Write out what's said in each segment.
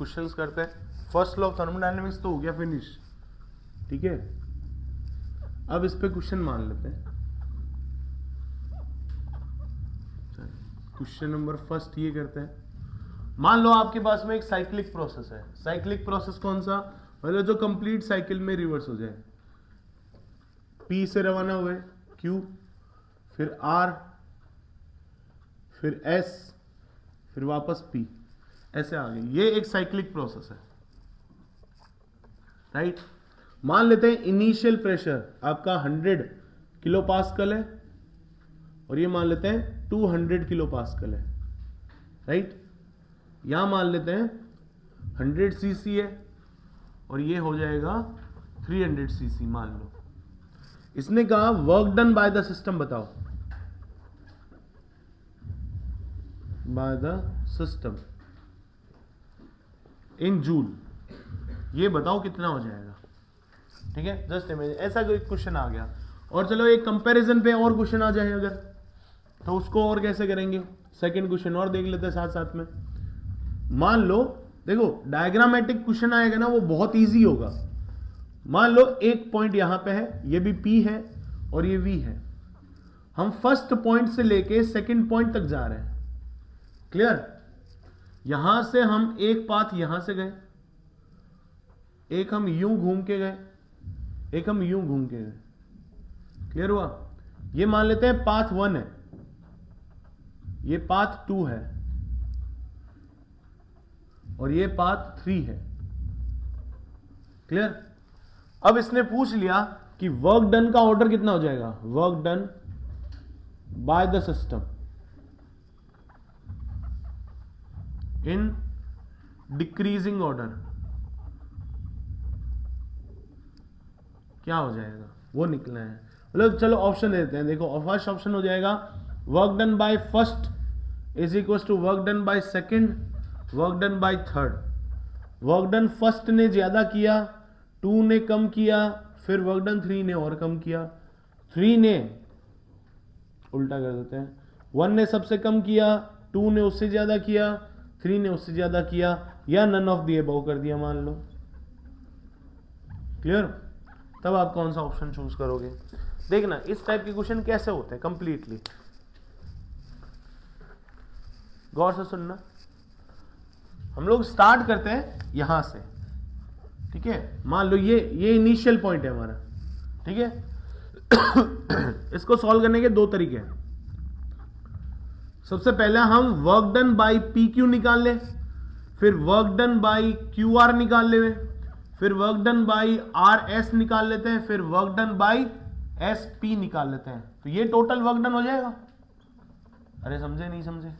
Questions करते हैं। First law of thermodynamics तो हो गया फिनिश, ठीक है। अब इस पे क्वेश्चन मान लेते हैं। क्वेश्चन नंबर फर्स्ट ये करते हैं, मान लो आपके पास में एक साइक्लिक प्रोसेस है। साइक्लिक प्रोसेस कौन सा? मतलब जो कंप्लीट साइकिल में रिवर्स हो जाए। P से रवाना हुए Q, फिर R, फिर S, फिर वापस P, ऐसे आ गए। ये एक साइक्लिक प्रोसेस है, राइट। मान लेते हैं इनिशियल प्रेशर आपका 100 किलो पास्कल है और ये मान लेते हैं 200 किलो पास्कल है, राइट। यहां मान लेते हैं 100 सीसी है और ये हो जाएगा 300 सीसी मान लो। इसने कहा work done by the system बताओ, by the system in joule, ये बताओ कितना हो जाएगा, ठीक है। जस्ट इमेजिन ऐसा कोई क्वेश्चन आ गया। और चलो एक कंपैरिजन पे और क्वेश्चन आ जाए अगर, तो उसको और कैसे करेंगे, सेकंड क्वेश्चन और देख लेते हैं साथ साथ में। मान लो देखो डायग्रामेटिक क्वेश्चन आएगा ना, वो बहुत इजी होगा। मान लो एक पॉइंट यहां पे है, ये भी P है और ये V है। हम फर्स्ट पॉइंट से लेके सेकंड पॉइंट तक जा रहे हैं, क्लियर। यहां से हम एक पाथ यहां से गए, एक हम यूं घूम के गए, एक हम यूं घूम के गए, क्लियर हुआ। ये मान लेते हैं पाथ 1 है, ये पाथ 2 है और ये पाथ 3 है, क्लियर। अब इसने पूछ लिया कि वर्क डन का ऑर्डर कितना हो जाएगा, work done by the system in decreasing order क्या हो जाएगा, वो निकलना है। मतलब चलो ऑप्शन देते हैं। देखो फर्स्ट ऑप्शन हो जाएगा work done by first is equal to work done by second, work done by third. Work done first ने ज्यादा किया, 2 ने कम किया, फिर वर्क डन 3 ने और कम किया, 3 ने उल्टा कर देते हैं, 1 ने सबसे कम किया, 2 ने उससे ज्यादा किया, 3 ने उससे ज्यादा किया, या नन ऑफ दी अबव कर दिया मान लो, क्लियर। तब आप कौन सा ऑप्शन चूज करोगे। देखना इस टाइप के क्वेश्चन कैसे होते हैं कंप्लीटली, गौर से सुनना। हम लोग स्टार्ट करते हैं यहां से, ठीक है। मान लो ये इनिशियल पॉइंट है हमारा, ठीक है। इसको सॉल्व करने के 2 तरीके हैं। सबसे पहले हम work done by P Q निकाल ले, फिर work done by Q R निकाल ले, फिर work done by R S निकाल लेते हैं, फिर work done by S P निकाल लेते हैं। तो ये टोटल वर्क डन हो जाएगा। अरे समझे नहीं समझे,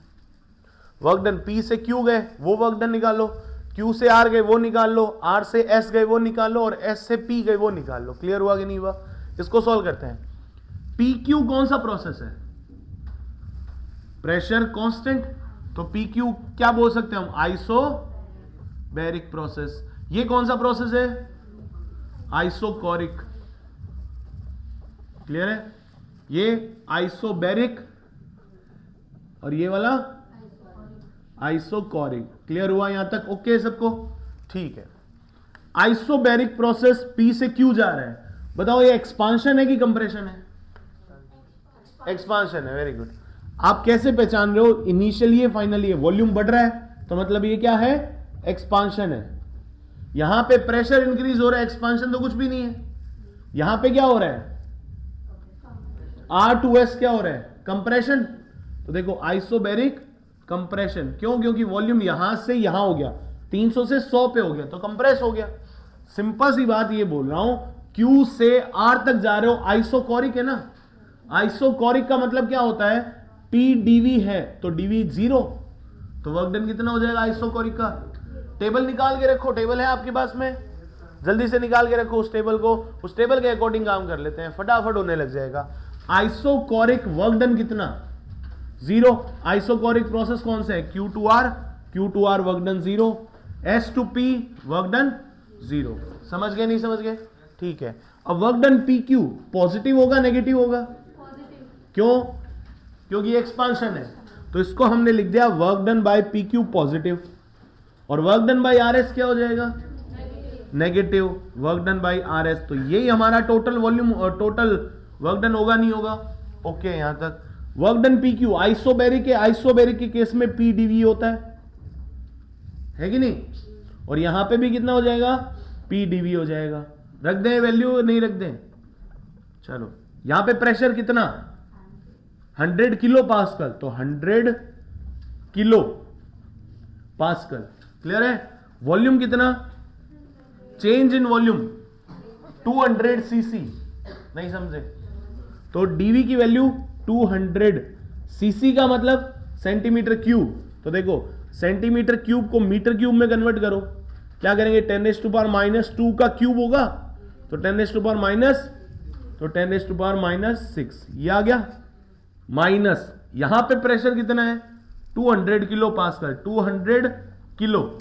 वर्क डन P से Q गए वो वर्क डन निकालो, Q से R गए वो निकाल लो, R से S गए वो निकाल लो, और S से P गए वो निकाल लो। क्लियर हुआ कि नहीं हुआ। इसको सॉल्व करते हैं। PQ कौन सा प्रोसेस है, प्रेशर कांस्टेंट, तो PQ क्या बोल सकते हैं हम, आइसोबैरिक प्रोसेस। ये कौन सा प्रोसेस है, आइसोकोरिक, क्लियर है। ये आइसोबैरिक और ये वाला आइसोकोरिक। क्लियर हुआ यहां तक, ओके सबको, ठीक है। आइसोबैरिक प्रोसेस P से Q जा रहा है, बताओ ये एक्सपांशन है कि कंप्रेशन है, एक्सपांशन है, वेरी गुड। आप कैसे पहचान रहे हो, इनिशियली है फाइनली है, वॉल्यूम बढ़ रहा है तो मतलब ये क्या है, एक्सपांशन है। यहां पे प्रेशर इंक्रीज हो रहा है, एक्सपांशन तो कुछ भी नहीं है। यहां पे क्या हो रहा है, R2S क्या हो रहा है, कंप्रेशन। तो देखो आइसोबैरिक कंप्रेशन, क्यों, क्योंकि वॉल्यूम यहां से यहां हो गया, 300 से 100 पे हो गया तो कंप्रेस हो गया। सिंपल सी बात ये बोल रहा हूं, Q से R तक जा रहे हो, आइसोकोरिक है ना। आइसोकोरिक का मतलब क्या होता है, P dV है तो dV 0, तो वर्क डन कितना हो जाएगा आइसोकोरिक का। टेबल निकाल के रखो, टेबल है आपके पास में, जल्दी से निकाल के रखो उस टेबल को, उस टेबल के अकॉर्डिंग काम कर लेते हैं, फटाफट होने लग जाएगा। आइसोकोरिक वर्क डन कितना, 0। आइसोकोरिक प्रोसेस कौन सा है, Q2R work done 0, S2P work done 0। समझ गए नहीं समझ गए, ठीक है। अब वर्क डन PQ पॉजिटिव होगा नेगेटिव होगा, क्यों, क्योंकि एक्सपांशन है, तो इसको हमने लिख दिया work done by PQ positive. और work done by R S क्या हो जाएगा? Negative work done by R S. तो यही हमारा टोटल वॉल्यूम और टोटल वर्क डन होगा, नहीं होगा? ओके, यहां तक work done P Q. Isobaric के केस में पी डीवी होता है कि नहीं? और यहां पे भी कितना हो जाएगा? पी डीवी हो जाएगा। रख दें वैल्यू, नहीं रख दें? चलो, यहां पे प्रेशर कितना? 100 किलो पास्कल, तो 100 किलो पास्कल। क्लियर है? वॉल्यूम कितना? Change in volume 200 CC. नहीं समझे? तो डीवी की वैल्यू 200, सीसी का मतलब सेंटीमीटर क्यूब। तो देखो, सेंटीमीटर क्यूब को मीटर क्यूब में कन्वर्ट करो। क्या करेंगे? 10⁻⁻2 का क्यूब होगा, तो 10⁻⁻6। ये आ गया माइनस, यहां पे प्रेशर कितना है? 200 किलो पास्कल, 200 किलो।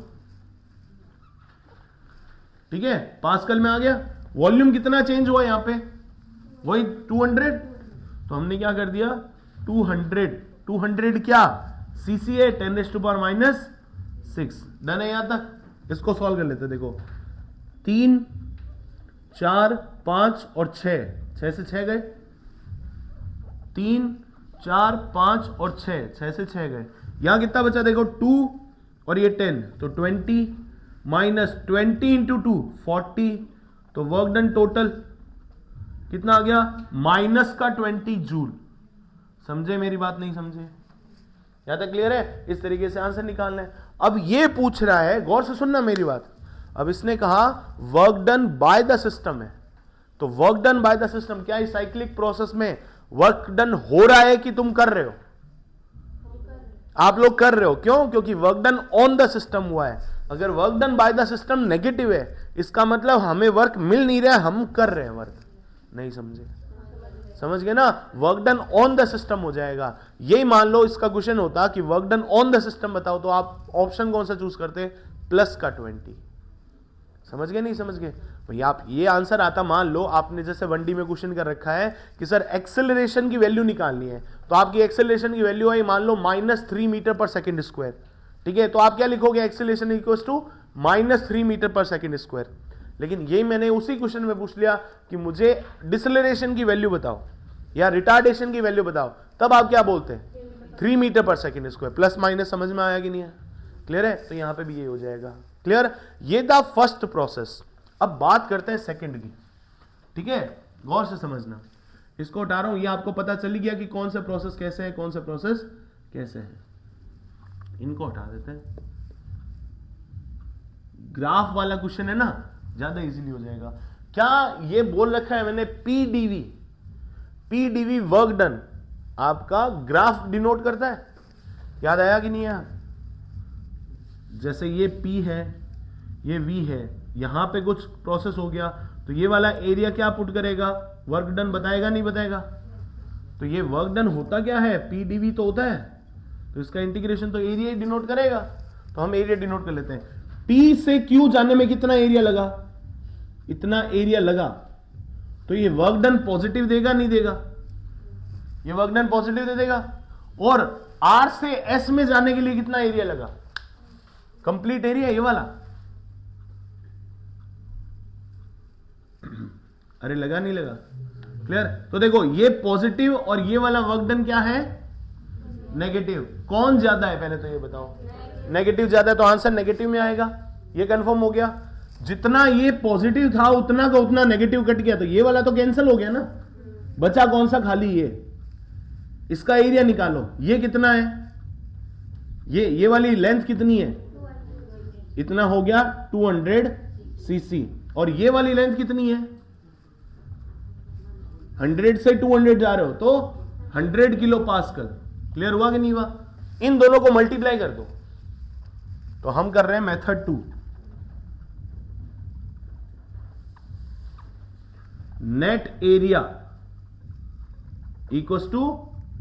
ठीक है, पास्कल में आ गया। वॉल्यूम कितना चेंज हुआ यहां पे? वही 200। तो हमने क्या कर दिया? 200 क्या? सीसी है, 10⁻⁻6। डन है यहां तक? इसको सॉल्व कर लेते। देखो, 3, 4, 5 और 6, 6 से 6 गए। 3, 4, 5 और 6, 6 से 6 गए। यहां कितना बचा? देखो 2 और ये 10, तो 20 माइनस 20 इंटू 2 40। तो वर्क डन टोटल कितना आ गया? माइनस का 20 जूल। समझे मेरी बात? नहीं समझे? यहां तक क्लियर है? इस तरीके से आंसर निकालना है। अब ये पूछ रहा है, गौर से सुनना मेरी बात। अब इसने कहा work done by the system है, तो work done by the system क्या है? साइक्लिक प्रोसेस में वर्क डन हो रहा है कि तुम कर रहे हो? आप लोग कर रहे हो। क्यों? क्योंकि work done on the system हुआ है। अगर work done by the system negative है, इसका मतलब हमें वर्क मिल नहीं रहा है, हम कर रहे हैं वर्क। नहीं समझे? समझ गए ना? Work done on the system हो जाएगा। यही मान लो इसका क्वेश्चन होता कि work done on the system बताओ, तो आप ऑप्शन कौन सा चूज करते? प्लस का 20। समझ गए? नहीं समझ गए? भैया आप ये आंसर आता, मान लो आपने जैसे 1D में क्वेश्चन कर रखा है कि सर एक्सेलरेशन की वैल्यू निकालनी है, तो आपकी एक्सेलरेशन की वैल्यू आई मान लो -3 मीटर पर सेकेंड स्क्वायर। ठीक है, तो आप क्या लिखोगे? एक्सेलरेशन इक्वल्स टू -3 मीटर पर सेकेंड स्क्वायर। लेकिन ये मैंने उसी क्वेश्चन में पूछ लिया कि मुझे डिसलेरेशन की वैल्यू बताओ या रिटार्डेशन की वैल्यू बताओ, तब आप क्या बोलते हैं? 3 मीटर पर सेकेंड स्क्वायर। प्लस माइनस समझ में आया कि नहीं है? क्लियर है? तो यहां पे भी ये हो जाएगा। क्लियर? ये था फर्स्ट प्रोसेस। अब बात करते हैं सेकंड की। ठीक है, गौर से समझना। इसको हटा रहा हूं, ये आपको पता चली गया कि कौन सा प्रोसेस कैसे है, कौन सा प्रोसेस कैसे है। इनको हटा देते हैं। ग्राफ वाला क्वेश्चन है ना, ज्यादा इजीली हो जाएगा। क्या ये बोल रखा है मैंने? पीडीवी वर्क डन आपका ग्राफ डिनोट करता है। याद आया कि नहीं आया? जैसे ये P है, ये V है, यहां पे कुछ प्रोसेस हो गया, तो ये वाला एरिया क्या पुट करेगा? वर्क डन बताएगा, नहीं बताएगा? तो ये वर्क डन होता क्या है? पीडीवी तो होता है, तो इसका इंटीग्रेशन तो एरिया ही डिनोट करेगा। तो हम एरिया डिनोट कर लेते हैं। P से Q जाने में कितना एरिया लगा? इतना एरिया लगा। तो ये वर्क डन पॉजिटिव देगा, नहीं देगा? ये वर्क डन पॉजिटिव दे देगा। और R से S में जाने के लिए कितना एरिया लगा? कंप्लीट एरिया ये वाला। अरे लगा, नहीं लगा? क्लियर? तो देखो, ये पॉजिटिव और ये वाला वर्क डन क्या है? नेगेटिव। कौन ज्यादा है पहले तो ये बताओ? नेगेटिव ज्यादा है, तो आंसर नेगेटिव में आएगा। ये कंफर्म हो गया। जितना ये पॉजिटिव था उतना का उतना नेगेटिव कट गया, तो ये वाला तो कैंसिल हो गया ना। बचा कौन सा? खाली ये। इसका एरिया निकालो। ये कितना है? ये वाली लेंथ कितनी है? इतना हो गया 200 सीसी। और ये वाली लेंथ कितनी है? 100 से 200 जा रहे हो तो 100 किलो पास्कल। क्लियर हुआ कि नहीं हुआ? इन दोनों को मल्टीप्लाई कर दो। तो हम कर रहे हैं method 2। Net area equals to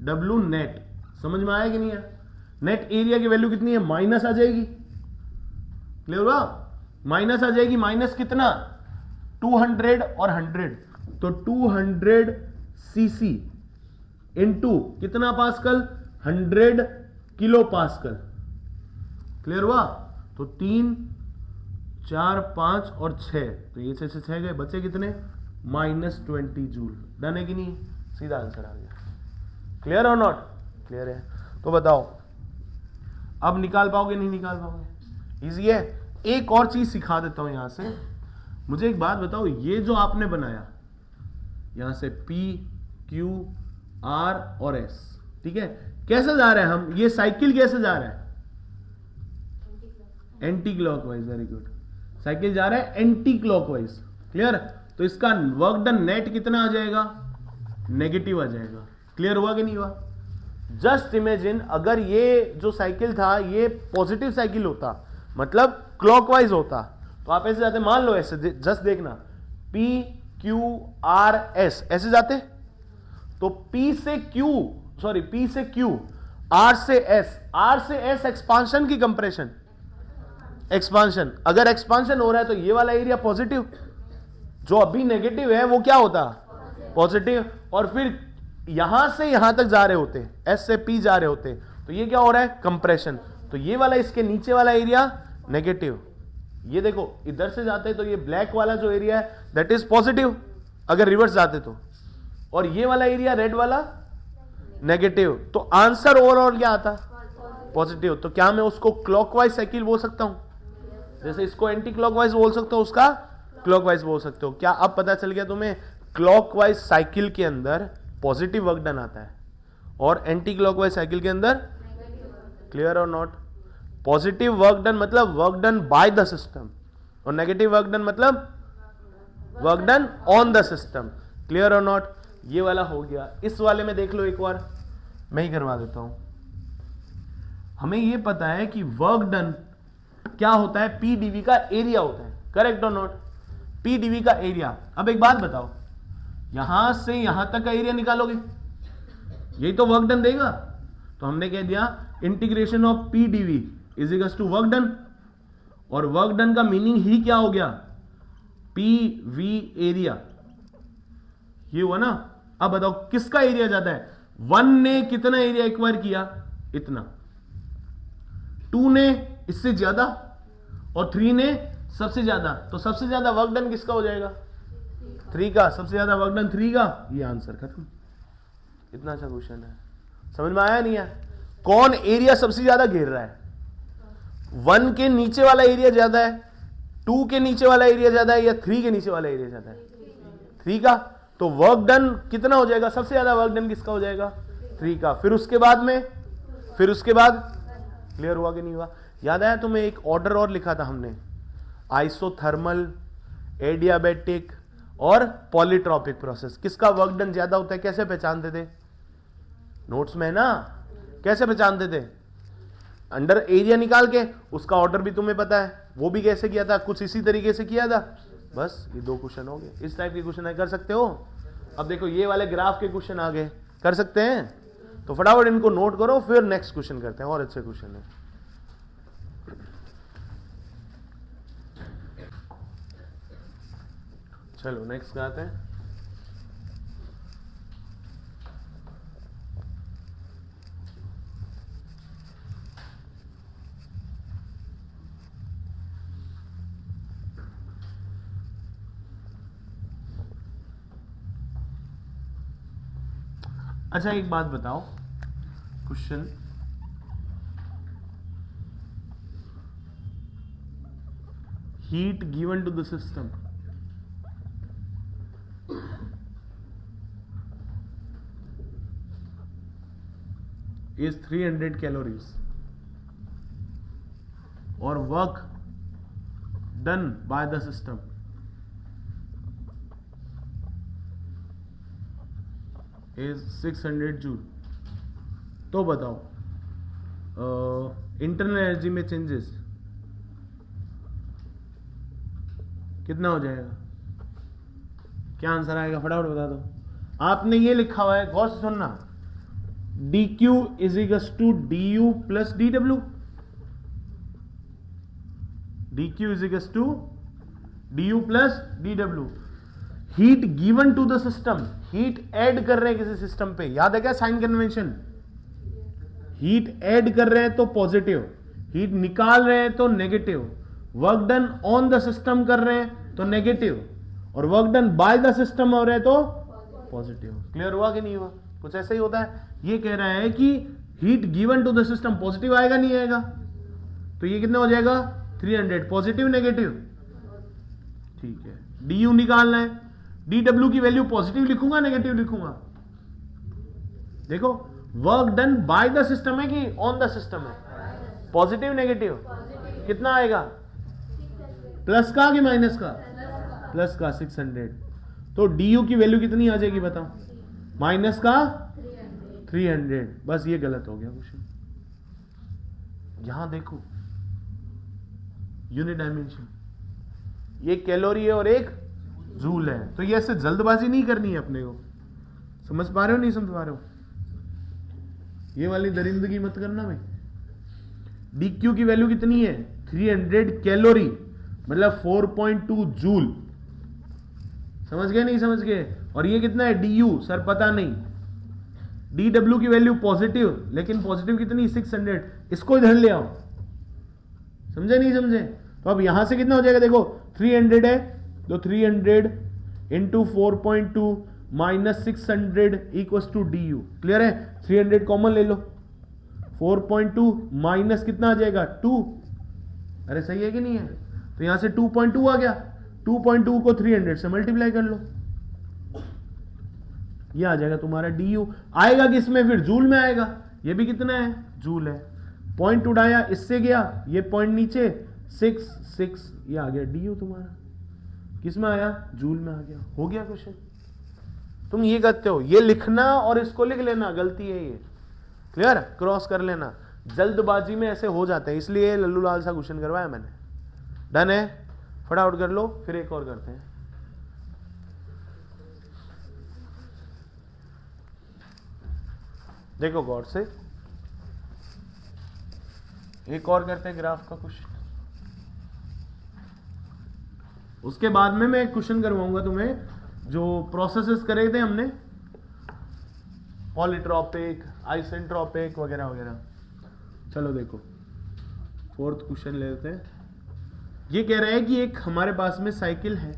W net. समझ में आया कि नहीं है? नेट एरिया की वैल्यू कितनी है? माइनस आ जाएगी। क्लियर हुआ? माइनस आ जाएगी। माइनस कितना? 200 और 100, तो 200 सीसी इंटू कितना पास्कल? 100 kilo pascal. क्लियर हुआ? तो 3 4 5 और 6, तो ये 6 से 6 गए, बचे कितने? -20 जूल। डन है कि नहीं? सीधा आंसर आ गया। क्लियर और नॉट क्लियर है? तो बताओ अब निकाल पाओगे नहीं निकाल पाओगे? इजी है। एक और चीज सिखा देता हूं यहां से। मुझे एक बात बताओ, ये जो आपने बनाया यहां से P Q R और S, ठीक है, कैसे जा रहे हैं हम? ये साइकिल कैसे जा रहा है? Anti clockwise. Very good. Cycle जा रहा है एंटी क्लॉकवाइज। क्लियर? तो इसका वर्क डन नेट कितना आ जाएगा? नेगेटिव आ जाएगा। क्लियर हुआ कि नहीं हुआ? जस्ट इमेजिन अगर ये जो साइकिल था ये पॉजिटिव साइकिल होता, मतलब क्लॉकवाइज होता, तो आप ऐसे जाते, मान लो ऐसे, जस्ट देखना, P Q R S ऐसे जाते, तो P से Q, R से S एक्सपांशन की कंप्रेशन, एक्सपांशन। अगर एक्सपांशन हो रहा है तो ये वाला एरिया पॉजिटिव, जो अभी नेगेटिव है वो क्या होता? पॉजिटिव। और फिर यहां से यहां तक जा रहे होते, S से P जा रहे होते, तो ये क्या हो रहा है? कंप्रेशन। तो ये वाला इसके नीचे वाला एरिया नेगेटिव। ये देखो इधर से जाते तो ये ब्लैक वाला जो एरिया है दैट इज पॉजिटिव, अगर रिवर्स जाते तो, और ये वाला एरिया रेड वाला नेगेटिव। तो आंसर ओवरऑल क्या आता? पॉजिटिव। तो क्या मैं उसको क्लॉकवाइज साइकिल बोल सकता हूं? जैसे इसको एंटी क्लॉकवाइज बोल सकते हो, उसका क्लॉकवाइज बोल सकते हो। क्या अब पता चल गया तुम्हें? क्लॉकवाइज साइकिल के अंदर पॉजिटिव वर्क डन आता है और एंटी क्लॉकवाइज साइकिल के अंदर क्लियर और नॉट? पॉजिटिव वर्क डन मतलब work done by the system, और नेगेटिव वर्क डन मतलब work done on the system. Clear और नॉट? ये वाला हो गया। इस वाले में देख लो एक बार, मैं ही करवा देता हूं। हमें ये पता है कि वर्क डन क्या होता है? P dV का एरिया होता है। करेक्ट और नॉट? P dV का एरिया। अब एक बात बताओ, यहां से यहां तक का एरिया निकालोगे, यही तो वर्क डन देगा। तो हमने कह दिया integration of P dV is equals to work done, और वर्क डन का मीनिंग ही क्या हो गया? PV area. ये हुआ ना? अब बताओ किसका एरिया ज्यादा है? 1 ने कितना एरिया एक्वायर किया? इतना। 2 ने इससे ज्यादा, और 3 ने सबसे ज्यादा। तो सबसे ज्यादा वर्क डन किसका हो जाएगा? 3 का। सबसे ज्यादा वर्क डन 3 का। ये आंसर खत्म। इतना अच्छा क्वेश्चन है। समझ में आया नहीं है? कौन एरिया सबसे ज्यादा घेर रहा है? 1 के नीचे वाला एरिया ज्यादा है, 2 के नीचे वाला एरिया ज्यादा है, या 3 के नीचे वाला एरिया ज्यादा है? 3 का। तो वर्क डन कितना हो जाएगा? सबसे ज्यादा वर्क डन किसका हो जाएगा? 3 का। फिर उसके बाद क्लियर हुआ कि नहीं हुआ? याद आया तुम्हें? एक ऑर्डर और लिखा था हमने, आइसोथर्मल, एडियाबैटिक और पॉलीट्रॉपिक प्रोसेस। किसका वर्क डन ज्यादा होता है? कैसे पहचानते थे? नोट्स में ना, कैसे पहचानते थे? अंडर एरिया निकाल के। उसका ऑर्डर भी तुम्हें पता है, वो भी कैसे किया था? कुछ इसी तरीके से किया था। बस ये 2 क्वेश्चन हो गए। इस टाइप के क्वेश्चन कर सकते हो। अब देखो ये वाले ग्राफ के क्वेश्चन आ गए, कर सकते हैं? तो फटाफट इनको नोट करो, फिर नेक्स्ट क्वेश्चन करते हैं। और अच्छे क्वेश्चन है। चलो नेक्स्ट आते हैं। अच्छा एक बात बताओ, question, heat given to the system is 300 calories or work done by the system is 600 joule। तो बताओ इंटरनल एनर्जी में चेंजेस कितना हो जाएगा? क्या आंसर आएगा? फटाफट बता दो। आपने ये लिखा हुआ है, गौर से सुनना, dq is equals to du plus dw। dq is equals to du plus dw। Heat given to the system, heat add कर रहे हैं किसी सिस्टम पे, याद है क्या साइन कन्वेंशन? हीट ऐड कर रहे हैं तो पॉजिटिव, हीट निकाल रहे हैं तो negative, work done on the system कर रहे हैं तो नेगेटिव, और work done by the system हो रहे हैं तो पॉजिटिव। क्लियर हुआ कि नहीं हुआ? कुछ ऐसा ही होता है। ये कह रहा है कि heat given to the system positive आएगा नहीं आएगा, तो ये कितना हो जाएगा 300, पॉजिटिव नेगेटिव, ठीक है। डी यू निकालना है, डी डब्ल्यू की वैल्यू पॉजिटिव लिखूंगा नेगेटिव लिखूंगा? देखो work done by the system है कि ऑन द सिस्टम है, पॉजिटिव नेगेटिव, कितना आएगा? प्लस का कि माइनस का? प्लस का 600। तो डी यू की वैल्यू कितनी आ जाएगी बताओ? माइनस का 300। बस ये गलत हो गया क्वेश्चन। यहां देखो यूनिट डायमेंशन, ये कैलोरी है और एक जूल है, तो ये ऐसे जल्दबाजी नहीं करनी है अपने को। समझ पा रहे हो नहीं समझ पा रहे हो? ये वाली दरिंदगी मत करना भाई। डी क्यू की वैल्यू कितनी है? 300 कैलोरी, मतलब 4.2 जूल। समझ गए नहीं समझ गए? और ये कितना है डी यू? सर पता नहीं। डी डब्ल्यू की वैल्यू पॉजिटिव, लेकिन पॉजिटिव कितनी? 600। इसको इधर ले आओ। समझे नहीं समझे? तो अब यहां से कितना हो जाएगा? देखो 300 है तो 300 into 4.2 minus 600 equals to D U. Clear है? 300 कॉमन ले लो, 4.2 माइनस कितना आ जाएगा 2। अरे सही है कि नहीं है? तो यहां से 2.2 आ गया, 2.2 को 300 से मल्टीप्लाई कर लो, ये आ जाएगा तुम्हारा डी यू। आएगा किसमें फिर? जूल में आएगा। ये भी कितना है? जूल है। पॉइंट उड़ाया, इससे गया, ये पॉइंट नीचे 6, ये आ गया डी यू तुम्हारा। किस में आया? जूल में आ गया। हो गया क्वेश्चन। तुम ये करते हो, ये लिखना और इसको लिख लेना, गलती है ये। क्लियर? क्रॉस कर लेना, जल्दबाजी में ऐसे हो जाते हैं, इसलिए लल्लू लाल सा क्वेश्चन करवाया मैंने। डन है? फटाफट कर लो, फिर एक और करते हैं। देखो गौर से, एक और करते हैं ग्राफ का क्वेश्चन। उसके बाद में मैं एक क्वेश्चन करवाऊंगा तुम्हें, जो प्रोसेसेस करे थे हमने, पॉलीट्रॉपिक, आइसेंट्रोपिक वगैरह वगैरह। चलो देखो फोर्थ क्वेश्चन ले लेते हैं। ये कह रहा है कि एक हमारे पास में साइकिल है,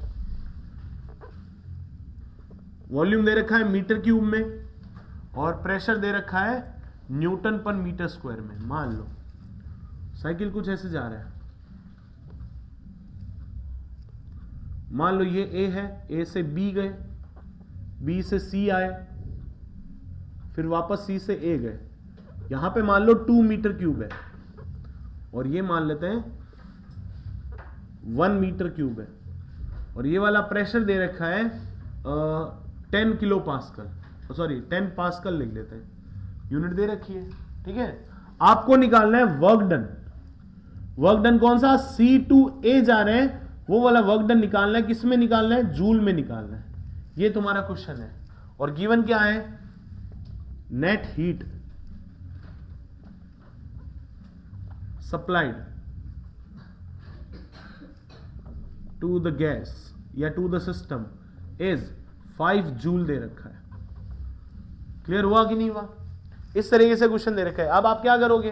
वॉल्यूम दे रखा है मीटर क्यूब में, और प्रेशर दे रखा है न्यूटन पर मीटर स्क्वायर में। मान लो साइकिल कुछ ऐसे जा रहा है, मान लो ये ए है, ए से बी गए, बी से सी आए, फिर वापस सी से ए गए। यहां पे मान लो 2 मीटर क्यूब है, और ये मान लेते हैं 1 मीटर क्यूब है, और ये वाला प्रेशर दे रखा है 10 किलो पास्कल, सॉरी 10 पास्कल लिख लेते हैं, यूनिट दे रखी है। ठीक है, आपको निकालना है वर्क डन। वर्क डन कौन सा? सी टू ए जा रहे हैं, वो वाला वर्क डन निकालना है। किस में निकालना है? जूल में निकालना है। ये तुम्हारा क्वेश्चन है, और गिवन क्या है? Net heat supplied to the gas या to the system is 5 joule दे रखा है। क्लियर हुआ कि नहीं हुआ? इस तरीके से क्वेश्चन दे रखा है। अब आप क्या करोगे?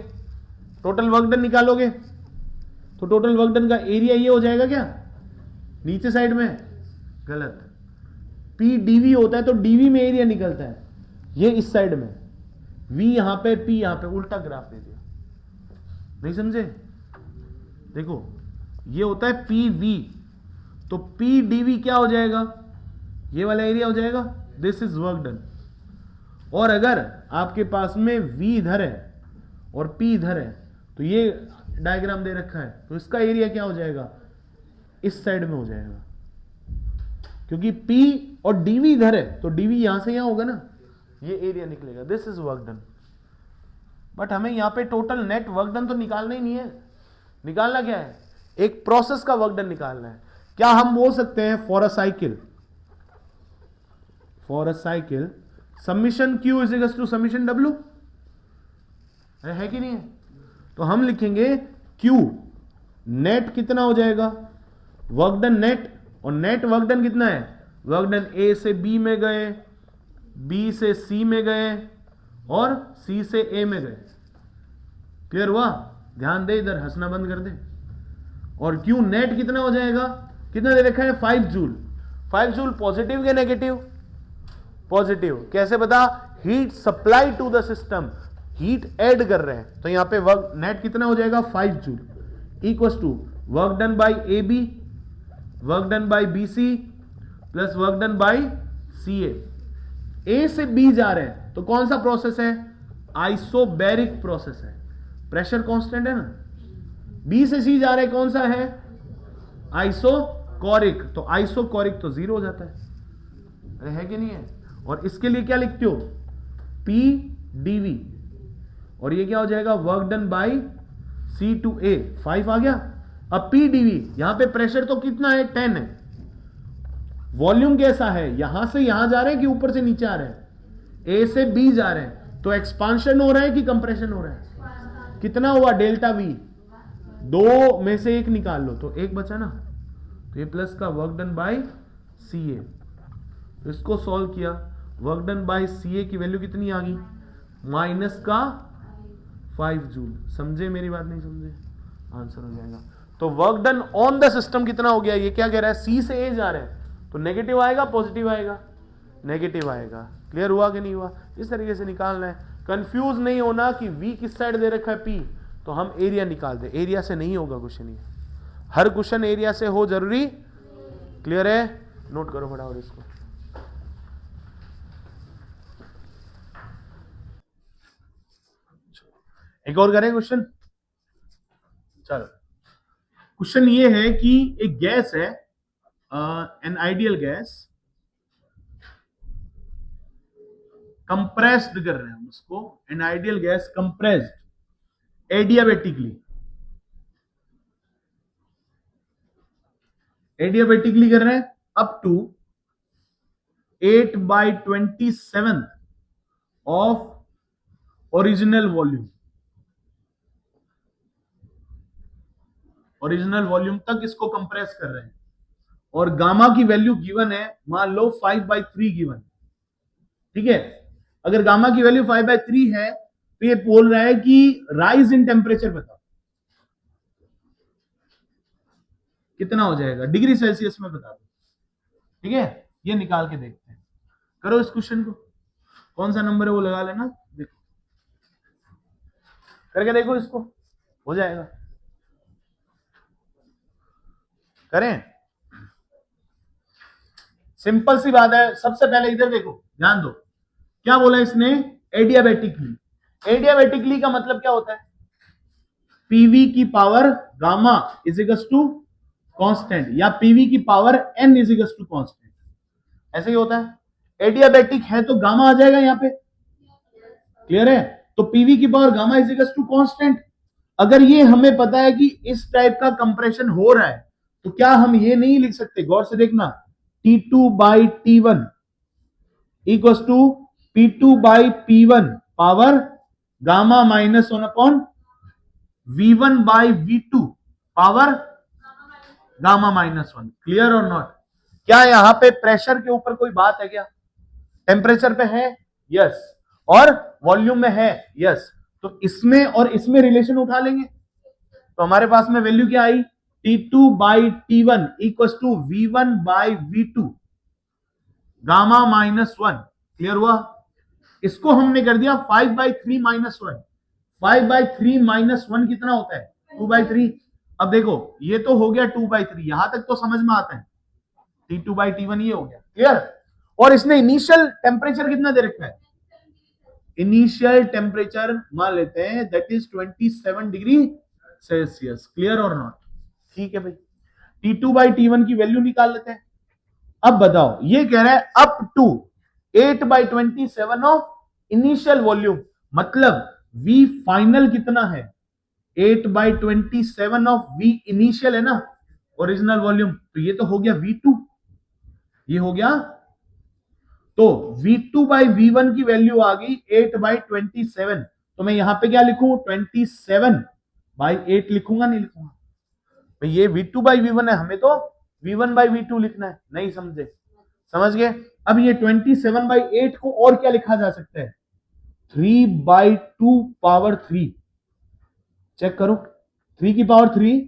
टोटल वर्क डन निकालोगे, तो टोटल वर्क डन का एरिया ये हो जाएगा क्या? नीचे साइड में? गलत। पी डीवी होता है तो डीवी में एरिया निकलता है, ये इस साइड में, वी यहां पे, पी यहां पे, उल्टा ग्राफ दे दिया। नहीं समझे? देखो ये होता है पी वी, तो पी डीवी क्या हो जाएगा? ये वाला एरिया हो जाएगा। This is work done. और अगर आपके पास में वी इधर है और पी इधर है, तो ये डायग्राम दे रखा है, तो इसका एरिया क्या हो जाएगा? इस साइड में हो जाएगा, क्योंकि P और dV इधर है, तो dV यहां से यहां होगा ना, ये एरिया निकलेगा। This is work done. But हमें यहां पे टोटल नेट वर्क डन तो निकालना ही नहीं है। निकालना क्या है? एक प्रोसेस का वर्क डन निकालना है। क्या हम बोल सकते हैं for a cycle, summation Q is equal to summation W? है कि नहीं है? तो हम लिखेंगे Q नेट कितना हो जाएगा? वर्क डन नेट, और नेट वर्क डन कितना है? वर्क डन ए से बी में गए, बी से सी में गए, और सी से ए में गए। क्लियर हुआ? ध्यान दे, इधर हंसना बंद कर दे। और क्यू नेट कितना हो जाएगा, कितना दे रखा है 5 जूल। 5 जूल पॉजिटिव या नेगेटिव, पॉजिटिव। कैसे बता, heat supply to the system, heat add कर रहे हैं, तो यहां पे वर्क नेट कितना हो जाएगा 5 joule equal to work done by A B, work done by B C plus work done by C A से बी जा रहे हैं तो कौन सा प्रोसेस है, आइसोबैरिक प्रोसेस है, प्रेशर कांस्टेंट है ना। बी से सी जा रहे हैं, कौन सा है, आइसोकोरिक, तो आइसोकोरिक तो 0 हो जाता है, अरे है कि नहीं है। और इसके लिए क्या लिखते हो, पी डीवी, और ये क्या हो जाएगा work done by C to A, 5 आ गया। अब पी डीवी, यहां पे प्रेशर तो कितना है 10 है, वॉल्यूम कैसा है, यहां से यहां जा रहे हैं कि ऊपर से नीचे आ रहे हैं, ए से बी जा रहे हैं, तो एक्सपांशन हो रहा है कि कंप्रेशन हो रहा है, कितना हुआ डेल्टा वी, 2 में से 1 निकाल लो तो 1 बचा ना, तो ये प्लस का वर्क डन बाय सी ए, तो इसको सॉल्व किया, वर्क डन बाय सी ए की वैल्यू कितनी आ गई, माइनस का 5 जूल। समझे मेरी बात, नहीं समझे, आंसर हो जाएगा। तो work done on the system कितना हो गया, ये क्या कह रहा है, सी से ए जा रहे हैं तो नेगेटिव आएगा पॉजिटिव आएगा, नेगेटिव आएगा। क्लियर हुआ कि नहीं हुआ, इस तरीके से निकालना है। कंफ्यूज नहीं होना कि वी किस साइड दे रखा है पी, तो हम एरिया निकाल दे, एरिया से नहीं होगा क्वेश्चन, ये हर क्वेश्चन एरिया से हो जरूरी। क्लियर है, नोट करो फटाफट इसको। एक और करें क्वेश्चन, चलो। क्वेश्चन ये है कि एक गैस है, एन आइडियल गैस, कंप्रेस्ड कर रहे हैं हम उसको, an ideal gas compressed adiabatically, adiabatically कर रहे हैं up to 8/27 of original volume, original volume तक इसको कंप्रेस कर रहे हैं, और गामा की वैल्यू गिवन है, मान लो 5/3 गिवन, ठीक है। अगर गामा की वैल्यू 5/3 है तो ये बोल रहा है कि राइज इन टेम्परेचर बताओ कितना हो जाएगा, डिग्री सेल्सियस में बता दो, ठीक है। ये निकाल के देखते हैं, करो इस क्वेश्चन को, कौन सा नंबर है वो लगा लेना, देखो करके देखो इसको, हो जाएगा। करें, सिंपल सी बात है। सबसे पहले इधर देखो, ध्यान दो, क्या बोला इसने, एडियाबेटिकली। एडियाबेटिकली का मतलब क्या होता है, पीवी की power gamma is equal to constant, या पीवी की power N is equal to constant, ऐसे ही होता है। एडियाबेटिक है तो गामा आ जाएगा यहां पे, क्लियर है। तो पीवी की power gamma is equal to constant. अगर ये हमें पता है कि इस टाइप का कंप्रेशन हो रहा है, तो क्या हम ये नहीं लिख सकते, गौर से देखना, T2/T1 equal to P2/P1 power gamma -1/V1/V2 power gamma -1। Clear और नॉट। क्या यहां पे प्रेशर के ऊपर कोई बात है क्या, टेम्परेचर पे है, यस, और वॉल्यूम में है, यस, तो इसमें और इसमें रिलेशन उठा लेंगे, तो हमारे पास में वैल्यू क्या आई, T2/T1 equal to V1/V2 gamma -1। Clear हुआ। इसको हमने कर दिया 5/3 -1, 5/3 -1 कितना होता है 2/3। अब देखो ये तो हो गया 2/3, यहां तक तो समझ में आता है, T2/T1 ये हो गया, क्लियर। और इसने इनिशियल टेम्परेचर कितना दे रखा है, इनिशियल टेम्परेचर मान लेते हैं that is 27 degree Celsius. Clear और नॉट, ठीक है भाई। T2/T1 की वैल्यू निकाल लेते हैं। अब बताओ, ये कह रहा है up to 8/27 of initial volume, मतलब V फाइनल कितना है 8/27 ऑफ V इनिशियल है ना, ओरिजिनल वॉल्यूम, तो ये तो हो गया V2, ये हो गया। तो V2/V1 की वैल्यू आ गई 8/27, तो मैं यहां पे क्या लिखूं 27/8 लिखूंगा, नहीं लिखूंगा भाई, ये V2/V1 है, हमें तो V1/V2 लिखना है, नहीं समझे, समझ गए। अब ये 27/8 को और क्या लिखा जा सकता है, 3/2 पावर 3, चेक करो, 3 की पावर 3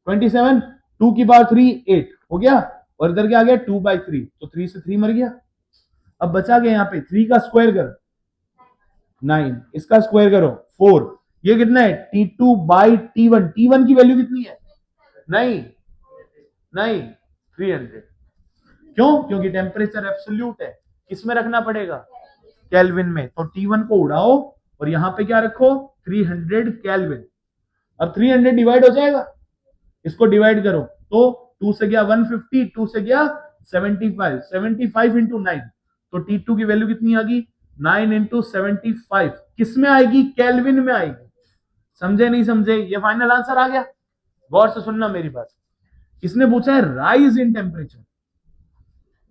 27, 2 की पावर 3 8 हो गया, और इधर क्या आ गया 2/3, तो 3 से 3 मर गया। अब बचा गया यहाँ पे 3 का स्क्वायर करो 9, इसका स्क्वायर करो 4, ये कितना है T2/T1, T1 की वैल्यू कितनी है, नहीं नहीं 300, क्यों, क्योंकि टेम्परेचर एब्सोल्यूट है, किसमें रखना पड़ेगा, केल्विन में, तो T1 को उड़ाओ और यहां पे क्या रखो 300 केल्विन। अब 300 डिवाइड हो जाएगा, इसको डिवाइड करो तो 2 से गया 150, 2 से गया 75, 75 इंटू 9, तो T2 की वैल्यू कितनी आ गई 9 इंटू 75, किस में आएगी, केल्विन में आएगी। समझे नहीं समझे, ये फाइनल आंसर आ गया। गौर से सुनना मेरी बात, इसने पूछा है rise in temperature,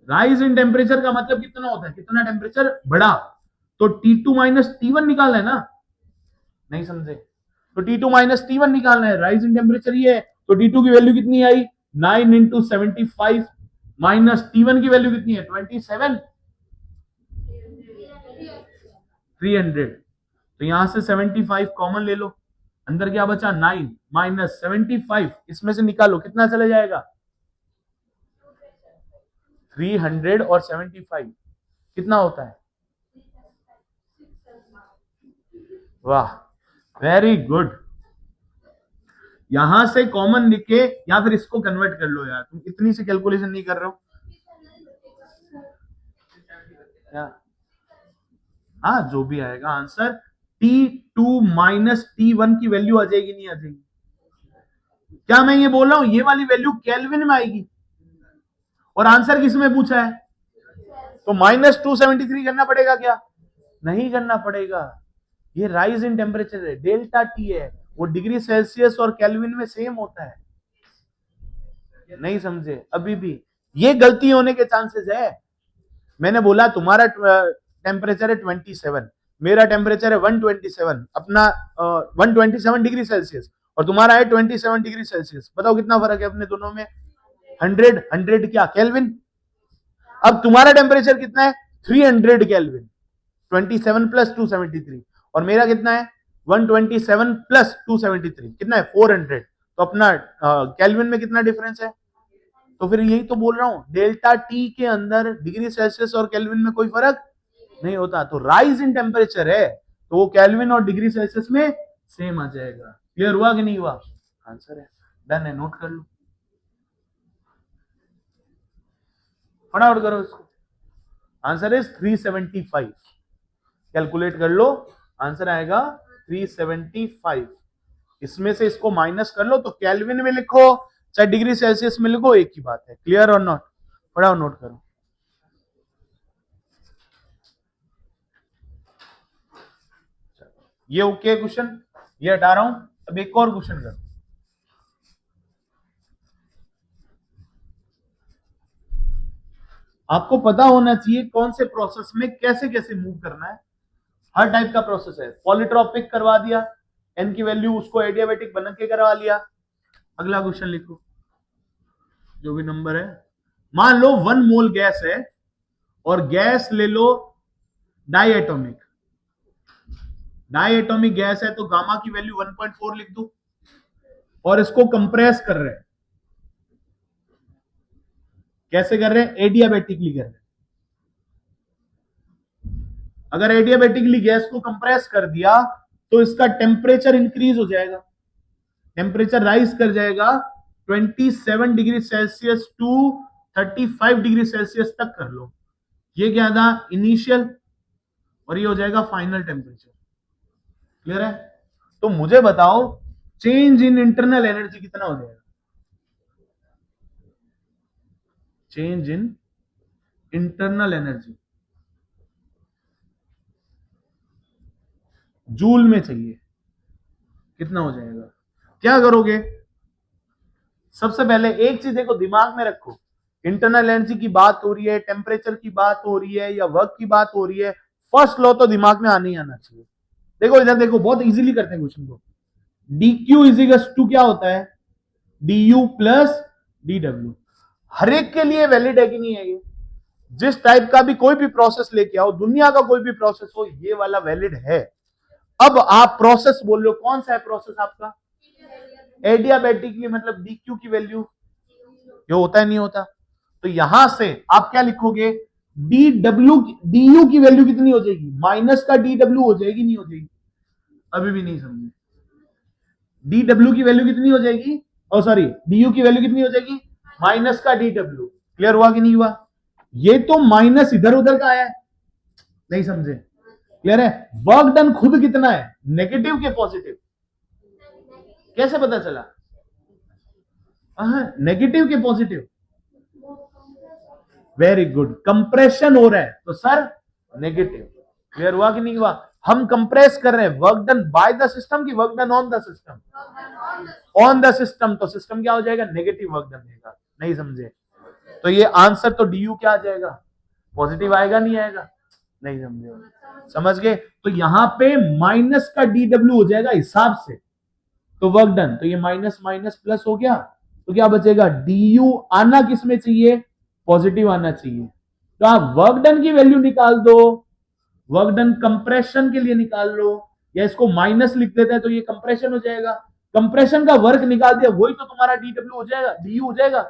rise in temperature का मतलब कितना होता है, कितना टेम्परेचर बढ़ा, तो T2 माइनस T1 निकालना है ना, नहीं समझे, तो T2 माइनस T1 निकालना है, राइज इन टेम्परेचर ये है, तो T2 की वैल्यू कितनी आई 9 इंटू 75 माइनस T1 की वैल्यू कितनी है 27, 300, तो यहां से 75 कॉमन ले लो, अंदर क्या बचा 9 माइनस 75, इसमें से निकालो कितना चले जाएगा 300 और 75 कितना होता है, वाह वेरी गुड। यहां से कॉमन लिखे या फिर इसको कन्वर्ट कर लो यार, तुम इतनी सी कैलकुलेशन नहीं कर रहे हो क्या, हाँ जो भी आएगा आंसर T2 माइनस T1 की वैल्यू आ जाएगी, नहीं आ जाएगी, क्या मैं ये बोल रहा हूं ये वाली वैल्यू केल्विन में आएगी, और आंसर किस में पूछा है, तो -273 करना पड़ेगा क्या, नहीं करना पड़ेगा, ये राइज इन टेम्परेचर है, डेल्टा टी है, वो डिग्री सेल्सियस और केल्विन में सेम होता है, नहीं समझे अभी भी, ये गलती होने के चांसेस है। मैंने बोला तुम्हारा टेम्परेचर है 27, मेरा टेम्परेचर है 127, अपना 127 डिग्री सेल्सियस, और तुम्हारा है 27 डिग्री सेल्सियस, बताओ कितना फर्क है अपने दोनों में, 100 क्या केल्विन। अब तुम्हारा टेम्परेचर कितना है 300 केल्विन, 27 प्लस 273, और मेरा कितना है 127 प्लस 273 कितना है 400, तो अपना केल्विन में कितना डिफरेंस है, तो फिर यही तो बोल रहा हूं डेल्टा टी के अंदर डिग्री सेल्सियस और केल्विन में कोई फर्क नहीं होता, तो राइज इन टेम्परेचर है तो वो केल्विन और डिग्री सेल्सियस में सेम आ जाएगा। क्लियर हुआ कि नहीं हुआ, आंसर है, डन है, नोट कर लो, फटाफट करो इसको, आंसर इज 375, कैलकुलेट कर लो, आंसर आएगा 375, इसमें से इसको माइनस कर लो, तो केल्विन में लिखो चाहे डिग्री सेल्सियस में लिखो एक ही बात है, क्लियर और नॉट, फटाफट नोट करो। ये ओके क्वेश्चन, ये हटा रहा हूं, अब एक और क्वेश्चन करो, आपको पता होना चाहिए कौन से प्रोसेस में कैसे कैसे मूव करना है, हर टाइप का प्रोसेस है, पॉलीट्रॉपिक करवा दिया, एन की वैल्यू उसको एडियाबेटिक बना के करवा लिया। अगला क्वेश्चन लिखो, जो भी नंबर है, मान लो 1 मोल गैस है और गैस ले लो डाइएटॉमिक, डाइएटॉमिक गैस है तो गामा की वैल्यू 1.4 लिख दो, और इसको कंप्रेस कर रहे हैं, कैसे कर रहे हैं, एडियाबेटिकली कर रहे हैं, अगर एडियाबेटिकली गैस को कंप्रेस कर दिया तो इसका टेम्परेचर इंक्रीज हो जाएगा, टेम्परेचर राइज कर जाएगा 27 degree Celsius to 35 degree Celsius तक कर लो, ये क्या था इनिशियल, और ये हो जाएगा फाइनल टेम्परेचर, क्लियर है। तो मुझे बताओ चेंज इन इंटरनल एनर्जी कितना हो जाएगा, change in internal energy joule में चाहिए, कितना हो जाएगा, क्या करोगे, सबसे पहले एक चीज देखो दिमाग में रखो, इंटरनल एनर्जी की बात हो रही है, टेम्परेचर की बात हो रही है, या वर्क की बात हो रही है, फर्स्ट लॉ तो दिमाग में आने ही आना चाहिए। देखो इधर देखो, बहुत इजीली करते हैं क्वेश्चन को, dq इजिकल्स टू क्या होता है du प्लस dw, हर एक के लिए वैलिड है कि नहीं है, ये जिस टाइप का भी कोई भी प्रोसेस लेके आओ, दुनिया का कोई भी प्रोसेस हो, ये वाला वैलिड है। अब आप प्रोसेस बोल रहे हो, कौन सा है प्रोसेस आपका, एडियाबेटिकली मतलब डी क्यू की वैल्यू ये होता है नहीं होता। तो यहां से आप क्या लिखोगे, डी डब्ल्यू डी यू की वैल्यू कितनी हो जाएगी, माइनस का डी डब्ल्यू हो जाएगी नहीं हो जाएगी, अभी भी नहीं समझे। डी डब्ल्यू की वैल्यू कितनी हो जाएगी, ओ सॉरी डी यू की वैल्यू कितनी हो जाएगी, माइनस का डी डब्ल्यू। क्लियर हुआ कि नहीं हुआ, ये तो माइनस इधर उधर का आया है, नहीं समझे। क्लियर है, वर्क डन खुद कितना है, नेगेटिव के पॉजिटिव, कैसे पता चला, नेगेटिव के पॉजिटिव, वेरी गुड, कंप्रेशन हो रहा है तो सर नेगेटिव। क्लियर हुआ कि नहीं हुआ, हम कंप्रेस कर रहे हैं, work done by the system की work done on the system, on the system, तो सिस्टम क्या हो जाएगा, नेगेटिव वर्क डन देगा, नहीं समझे। तो ये आंसर तो डी यू क्या आ जाएगा, पॉजिटिव आएगा नहीं आएगा, नहीं समझे, समझ गए। तो यहां पे माइनस का डी डब्ल्यू हो जाएगा हिसाब से, तो वर्क डन, तो ये माइनस माइनस प्लस हो गया, तो क्या बचेगा, डी यू आना किसमें चाहिए, पॉजिटिव आना चाहिए। तो आप वर्क डन की वैल्यू निकाल दो, वर्क डन कंप्रेशन के लिए निकाल लो, या इसको माइनस लिख देते हैं तो ये कंप्रेशन हो जाएगा, कंप्रेशन का वर्क निकाल दिया वही तो तुम्हारा डी डब्ल्यू हो जाएगा, डी यू हो जाएगा।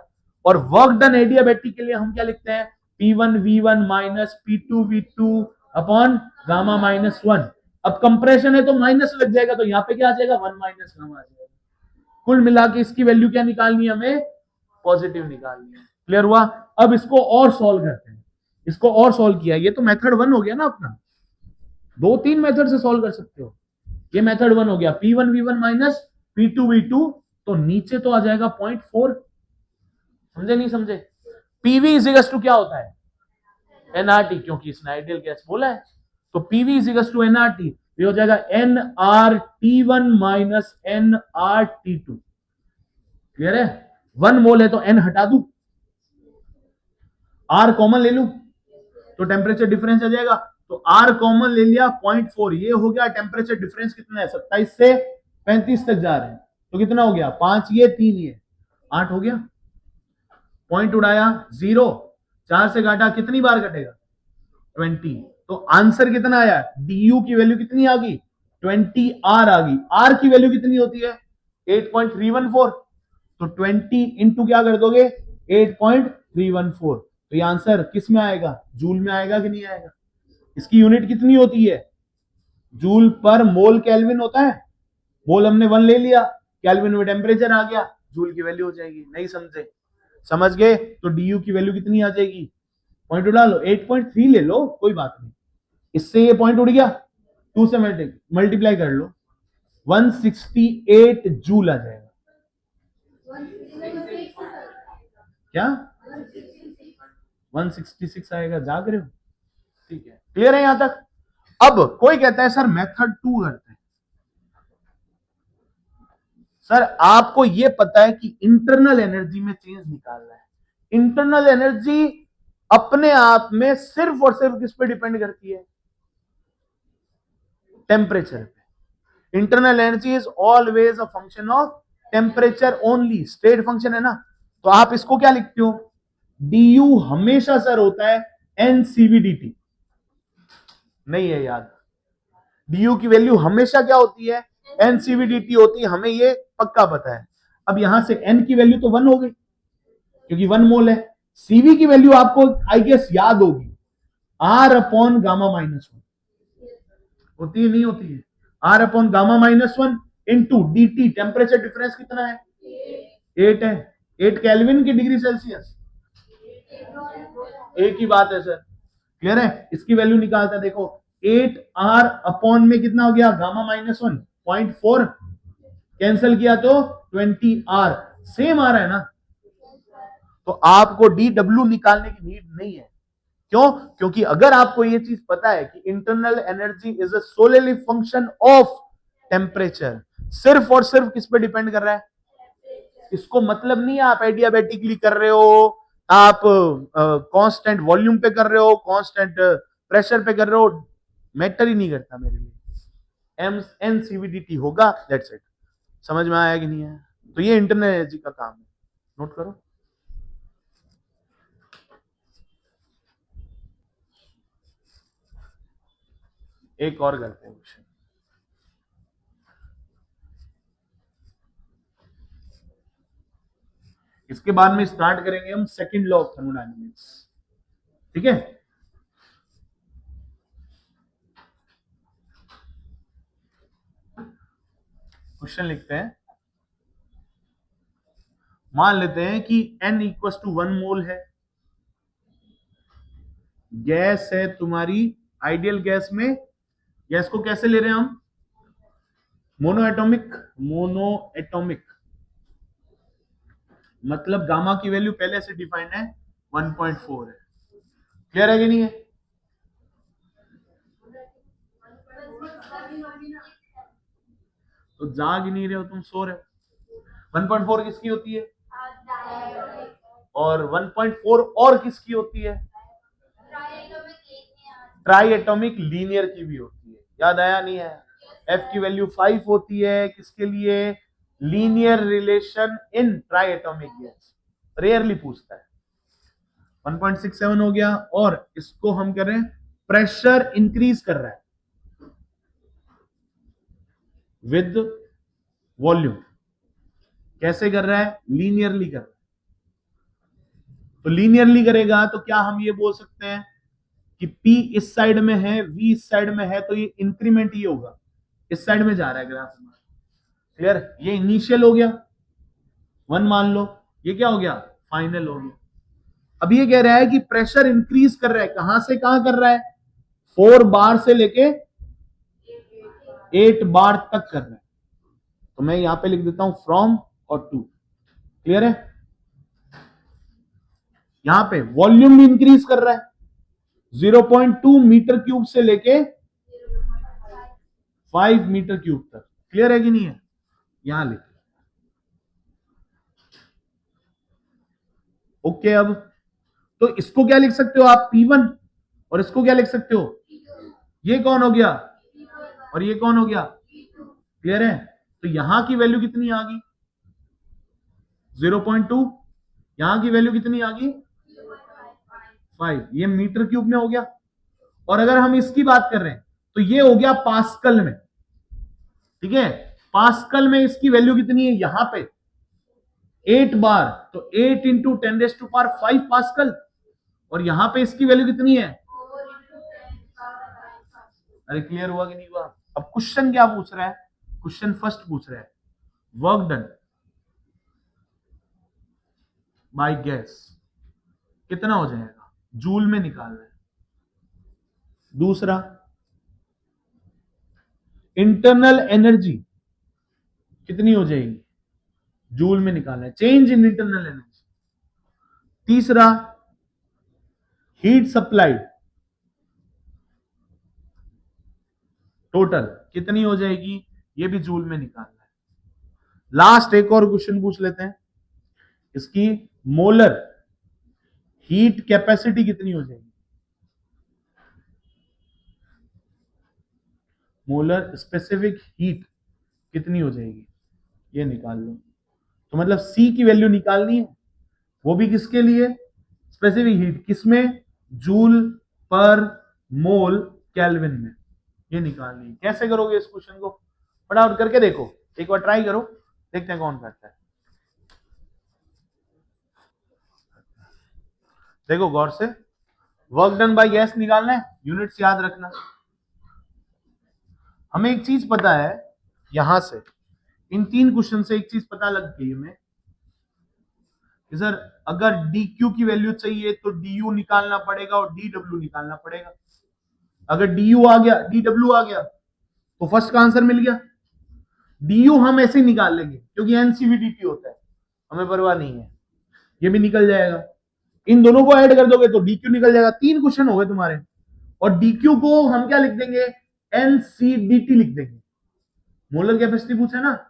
और वर्क डन एडियाबेटिक के लिए हम क्या लिखते हैं, P1V1 minus P2V2 upon gamma minus 1। अब कंप्रेशन है तो माइनस लग जाएगा, तो यहां पे क्या आ जाएगा, 1 माइनस गामा आ जाएगा। कुल मिला के इसकी वैल्यू क्या निकालनी है हमें, पॉजिटिव निकालनी है। क्लियर हुआ, अब इसको और सॉल्व करते हैं, इसको और सॉल्व किया, ये तो मेथड 1 हो गया ना अपना, 2-3 मेथड से सॉल्व कर सकते हो, ये मेथड 1 हो गया, P1V1 माइनस P2V2, तो नीचे तो आ जाएगा 0.4, समझे नहीं समझे। पीवी इजिकल्स टू क्या होता है, एनआरटी, क्योंकि इसने आइडियल गैस बोला है, तो पीवी इजिकल्स टू एनआरटी, ये हो जाएगा nRT1 माइनस nRT2। क्लियर है, 1 मोल है तो n हटा दू, R कॉमन ले लू तो टेम्परेचर डिफरेंस आ जाएगा, तो R कॉमन ले लिया 0.4, ये हो गया टेम्परेचर डिफरेंस कितना है, 27 से 35 तक जा रहे हैं, तो कितना हो गया, 5 ये 3 ये 8 हो गया, पॉइंट उड़ाया 0, 4 से काटा कितनी बार कटेगा, 20, तो आंसर कितना आया, डी की वैल्यू कितनी आ गई, 20 आर आ गई, आर की वैल्यू कितनी होती है 8.314, तो 20 इंटू क्या कर दोगे 8.314, तो ये आंसर किस में आएगा, जूल में आएगा कि नहीं आएगा। इसकी यूनिट कितनी होती है, जूल पर मोल केल्विन होता है, मोल हमने 1 ले लिया, केल्विन में टेम्परेचर आ गया, जूल की वैल्यू हो जाएगी, नहीं समझे, समझ गए। तो डी की वैल्यू कितनी आ जाएगी, पॉइंट उड़ा लो, 8.3 ले लो कोई बात नहीं, इससे ये पॉइंट उड़ गया, 2 से मल्टीप्लाई कर लो, 168 जूल आ जाएगा, क्या 166 आएगा, जाग रहे हो, ठीक है, क्लियर है यहां तक। अब कोई कहता है सर मेथड 2 करते हैं, सर आपको यह पता है कि इंटरनल एनर्जी में चेंज निकालना है, इंटरनल एनर्जी अपने आप में सिर्फ और सिर्फ किस पे डिपेंड करती है, टेम्परेचर पे। Internal energy is always a function of temperature only, state function है ना, तो आप इसको क्या लिखते हो, डी हमेशा सर होता है एनसीवीडीटी, नहीं है याद, डी की वैल्यू हमेशा क्या होती है, एनसीवीडीटी होती है, हमें ये पक्का पता है। अब यहां से एन की वैल्यू तो 1 हो गई क्योंकि 1 मोल है, सीवी की वैल्यू आपको आई गेस याद होगी, आर अपॉन गामा माइनस 1 होती है, नहीं होती है, R upon gamma minus 1 into D T, temperature difference कितना है 8 है, 8 केल्विन की डिग्री सेल्सियस, एक ही बात है सर, क्लियर है। इसकी वैल्यू निकालता है, देखो 8 आर अपॉन में कितना हो गया गामा माइनस 1 0.4, कैंसिल किया तो 20 आर, सेम आ रहा है ना, तो आपको डी डब्ल्यू निकालने की नीड नहीं है, क्यों, क्योंकि अगर आपको यह चीज पता है कि internal energy is a solely function of temperature, सिर्फ और सिर्फ किस पे डिपेंड कर रहा है, इसको मतलब नहीं है आप एडियाबेटिकली कर रहे हो, आप कांस्टेंट वॉल्यूम पे कर रहे हो, कांस्टेंट प्रेशर पे कर रहे हो, मैटर ही नहीं करता मेरे लिए, एम एनसीवीडीटी होगा, दैट्स इट। समझ में आया कि नहीं आया, तो ये इंटरनल एनर्जी का काम है, नोट करो। एक और करते हैं क्वेश्चन, इसके बाद में स्टार्ट करेंगे हम सेकंड लॉ ऑफ थर्मोडायनेमिक्स। ठीक है, क्वेश्चन लिखते हैं। मान लेते हैं कि n इक्वल टू 1 मोल है, गैस है तुम्हारी, आइडियल गैस में गैस को कैसे ले रहे हैं हम, मोनो एटॉमिक, मतलब गामा की वैल्यू पहले से डिफाइंड है 1.4 है। क्लियर है कि नहीं है? तो जाग नहीं रहे हो तुम, सो रहे हो। 1.4 किसकी होती है, और 1.4 और किसकी होती है, ट्राई एटॉमिक लीनियर की भी होती है। याद आया नहीं है? एफ की वैल्यू 5 होती है किसके लिए, linear relation in try atomic gas, rarely पूछता है। 1.67 हो गया, और इसको हम कर रहे हैं प्रेशर इंक्रीज कर रहा है विद वॉल्यूम। कैसे कर रहा है, लीनियरली कर रहा है। तो लीनियरली करेगा तो क्या हम ये बोल सकते हैं कि P इस साइड में है, V इस साइड में है, तो ये इंक्रीमेंट ये होगा, इस साइड में जा रहा है ग्राफ हमारा। क्लियर? ये इनिशियल हो गया 1 मान लो, ये क्या हो गया, फाइनल हो गया। अब ये कह रहा है कि प्रेशर इंक्रीज कर रहा है, कहां से कहां कर रहा है, 4 बार से लेके 8 बार तक कर रहा है। तो मैं यहां पे लिख देता हूं फ्रॉम और टू। क्लियर है? यहां पे वॉल्यूम भी इंक्रीज कर रहा है 0.2 मीटर क्यूब से लेके 5 मीटर क्यूब तक। क्लियर है कि नहीं है? यहां लिख, ओके। अब तो इसको क्या लिख सकते हो आप, P1, और इसको क्या लिख सकते हो, ये कौन हो गया, और ये कौन हो गया। क्लियर है? तो यहां की वैल्यू कितनी आ गई, 0.2, यहां की वैल्यू कितनी आ गई, 5, ये मीटर क्यूब में हो गया। और अगर हम इसकी बात कर रहे हैं तो ये हो गया पास्कल में। ठीक है, पास्कल में इसकी वैल्यू कितनी है, यहां पे 8 बार, तो 8 इंटू 10⁵ पास्कल, और यहां पे इसकी वैल्यू कितनी है, अरे क्लियर हुआ कि नहीं हुआ? अब क्वेश्चन क्या पूछ रहा है, क्वेश्चन फर्स्ट पूछ रहा है वर्क डन बाय गैस कितना हो जाएगा, जूल में निकाल रहे हैं। दूसरा, इंटरनल एनर्जी कितनी हो जाएगी, जूल में निकालना है, चेंज इन इंटरनल एनर्जी। तीसरा, हीट सप्लाइड टोटल कितनी हो जाएगी, ये भी जूल में निकालना है। लास्ट एक और क्वेश्चन पूछ लेते हैं, इसकी मोलर हीट कैपेसिटी कितनी हो जाएगी, मोलर स्पेसिफिक हीट कितनी हो जाएगी, ये निकाल लो। तो मतलब सी की वैल्यू निकालनी है, वो भी किसके लिए, स्पेसिफिक हीट किसमें, जूल पर मोल केल्विन में, ये निकालनी है। कैसे करोगे इस क्वेश्चन को, फटाफट करके देखो, एक बार ट्राई करो, देखते हैं कौन करता है। देखो गौर से, वर्क डन बाय गैस निकालना है, यूनिट्स याद रखना। हमें एक चीज पता है, यहां से इन 3 क्वेश्चन से एक चीज पता लग गई हमें कि सर अगर डी क्यू की वैल्यू चाहिए तो डी यू निकालना पड़ेगा और डी डब्ल्यू निकालना पड़ेगा। अगर डी यू आ गया, डी डब्ल्यू आ गया, तो फर्स्ट का आंसर मिल गया। डी यू हम ऐसे ही निकाल लेंगे क्योंकि एनसीवीडीटी होता है, हमें परवाह नहीं है, ये भी निकल जाएगा। इन दोनों को ऐड कर दोगे तो डी क्यू निकल जाएगा। 3 क्वेश्चन हो गए तुम्हारे, और डी क्यू को हम क्या लिख देंगे, एनसीडीटी लिख देंगे। मोलर कैपेसिटी पूछा है ना,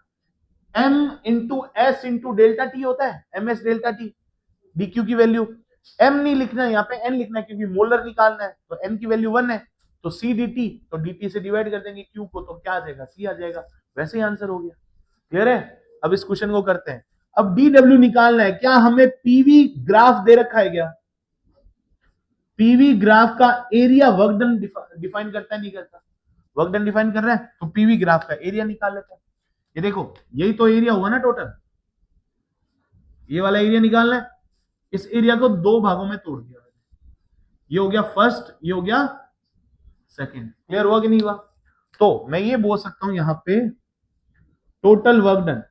M into S into delta T होता है, M S delta T. DQ की वैल्यू एम नहीं लिखना है, यहाँ पे एन लिखना है क्योंकि मोलर निकालना है, तो एन की वैल्यू 1 है, तो सी डी टी, तो डी से डिवाइड कर देंगे क्यू को, तो क्या आ जाएगा, सी आ जाएगा। वैसे ही आंसर हो गया। क्लियर है? अब इस क्वेश्चन को करते हैं। अब डी डब्ल्यू निकालना है, क्या हमें पीवी ग्राफ दे रखा है क्या, पीवी ग्राफ का एरिया वर्क डन डिफाइन करता है, नहीं करता, वर्क डन डिफाइन कर रहा है, तो पीवी ग्राफ का एरिया निकाल लेता है। ये देखो, यही तो एरिया हुआ ना टोटल, ये वाला एरिया निकालना है। इस एरिया को दो भागों में तोड़ दिया, ये हो गया फर्स्ट, ये हो गया सेकंड। क्लियर हुआ कि नहीं हुआ? तो मैं ये बोल सकता हूं यहां पे टोटल वर्क डन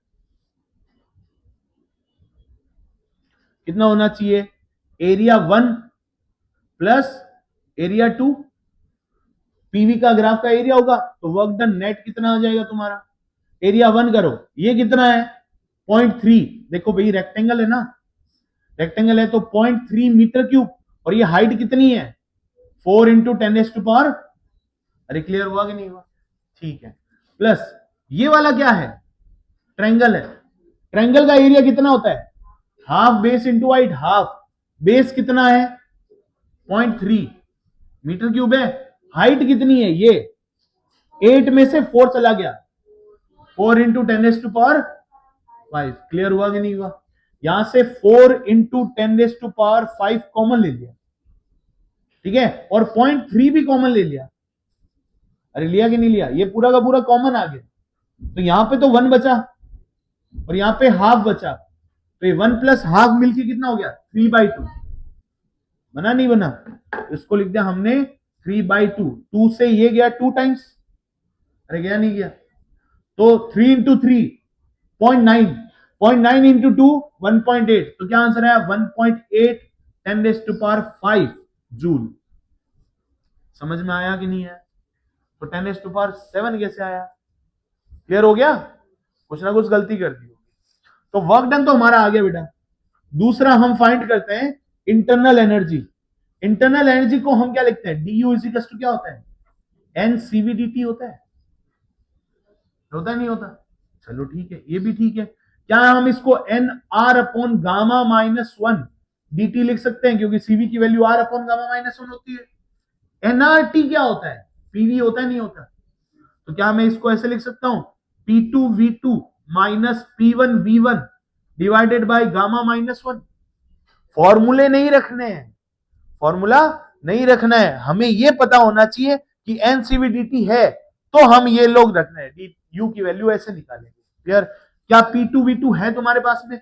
कितना होना चाहिए? एरिया 1 प्लस एरिया 2, पीवी का ग्राफ का एरिया होगा, तो वर्क डन नेट कितना आ जाएगा तुम्हारा? एरिया 1 करो, ये कितना है? 0.3। देखो भाई रेक्टेंगल है ना, रेक्टेंगल है तो 0.3 मीटर क्यूब, और ये हाइट कितनी है? 4 इंटू 10⁻⁴। अरे क्लियर हुआ कि नहीं हुआ? ठीक है। प्लस ये वाला क्या है? ट्रायंगल है। ट्रायंगल का एरिया कितना होता है? Half base into height. Half base कितना है? 0.3 मीटर क्यूब है। हाइट कितनी है? ये 8 में से 4 चला गया, 4 इंटू 10⁻⁵। क्लियर हुआ कि नहीं हुआ? यहां से 4 इंटू 10⁻⁵ कॉमन ले लिया, ठीक है, और 0.3 भी कॉमन ले लिया। अरे लिया कि नहीं लिया? ये पूरा का पूरा कॉमन आ गया, तो यहां पे तो 1 बचा और यहां पे हाफ बचा, तो ये 1 प्लस हाफ मिलके कितना हो गया? 3/2। बना नहीं बना? इसको लिख दिया हमने 3/2। 2 से ये गया 2 टाइम्स, अरे गया नहीं गया? तो 3 इंटू 3 0.9, 0.9 इंटू 2 1.8, तो क्या आंसर है? 1.8 10⁵ जूल। समझ में आया कि नहीं है? तो 10⁻⁷ कैसे आया? क्लियर हो गया? कुछ ना कुछ गलती कर दी होगी। तो वर्क डन तो हमारा आ गया बेटा। दूसरा हम फाइंड करते हैं इंटरनल एनर्जी। इंटरनल एनर्जी को हम क्या लिखते हैं? डी यू इजिकल्स टू क्या होता है? एन सीवी डी टी होता है। होता है नहीं होता? चलो ठीक है, ये भी ठीक है। क्या हम इसको N R upon gamma minus 1 D T लिख सकते हैं? क्योंकि सीवी की value R upon gamma minus 1 होती है। एनआरटी क्या होता है? पीवी होता है नहीं होता? तो क्या मैं इसको ऐसे लिख सकता हूं? P2V2 minus P1V1 divided by gamma minus 1। फॉर्मूले नहीं रखने हैं, फॉर्मूला नहीं रखना है, हमें यह पता होना चाहिए कि एनसीवीडीटी है, तो हम ये लोग रखना है, डी यू की वैल्यू ऐसे निकालेंगे। क्लियर? क्या P2V2 है तुम्हारे पास में?